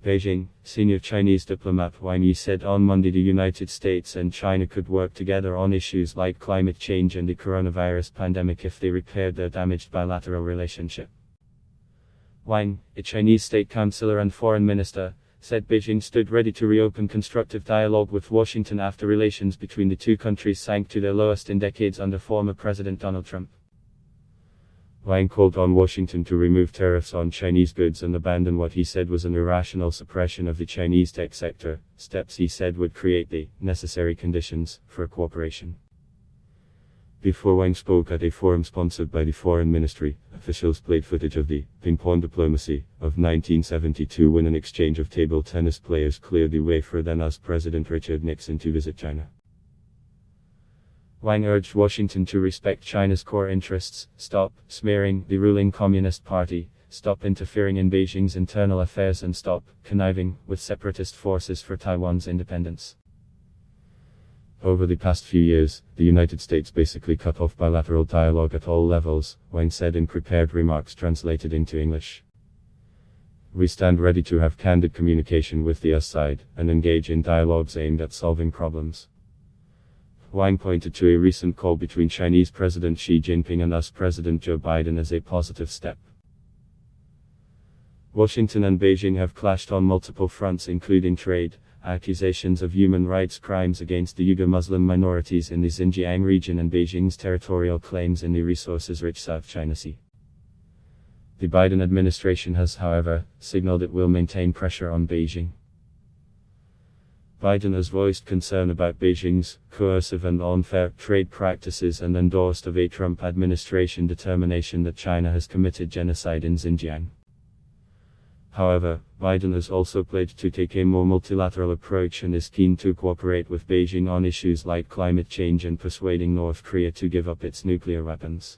Beijing, senior Chinese diplomat Wang Yi said on Monday the United States and China could work together on issues like climate change and the coronavirus pandemic if they repaired their damaged bilateral relationship. Wang, a Chinese state councillor and foreign minister, said Beijing stood ready to reopen constructive dialogue with Washington after relations between the two countries sank to their lowest in decades under former President Donald Trump. Wang called on Washington to remove tariffs on Chinese goods and abandon what he said was an irrational suppression of the Chinese tech sector, steps he said would create the necessary conditions for cooperation. Before Wang spoke at a forum sponsored by the Foreign Ministry, officials played footage of the ping-pong diplomacy of 1972 when an exchange of table tennis players cleared the way for then-US President Richard Nixon to visit China. Wang urged Washington to respect China's core interests, stop smearing the ruling Communist Party, stop interfering in Beijing's internal affairs and stop conniving with separatist forces for Taiwan's independence. Over the past few years, the United States basically cut off bilateral dialogue at all levels, Wang said in prepared remarks translated into English. We stand ready to have candid communication with the US side, and engage in dialogues aimed at solving problems. Wang pointed to a recent call between Chinese President Xi Jinping and US President Joe Biden as a positive step. Washington and Beijing have clashed on multiple fronts including trade, accusations of human rights crimes against the Uyghur Muslim minorities in the Xinjiang region and Beijing's territorial claims in the resources-rich South China Sea. The Biden administration has, however, signaled it will maintain pressure on Beijing. Biden has voiced concern about Beijing's coercive and unfair trade practices and endorsed a Trump administration determination that China has committed genocide in Xinjiang. However, Biden has also pledged to take a more multilateral approach and is keen to cooperate with Beijing on issues like climate change and persuading North Korea to give up its nuclear weapons.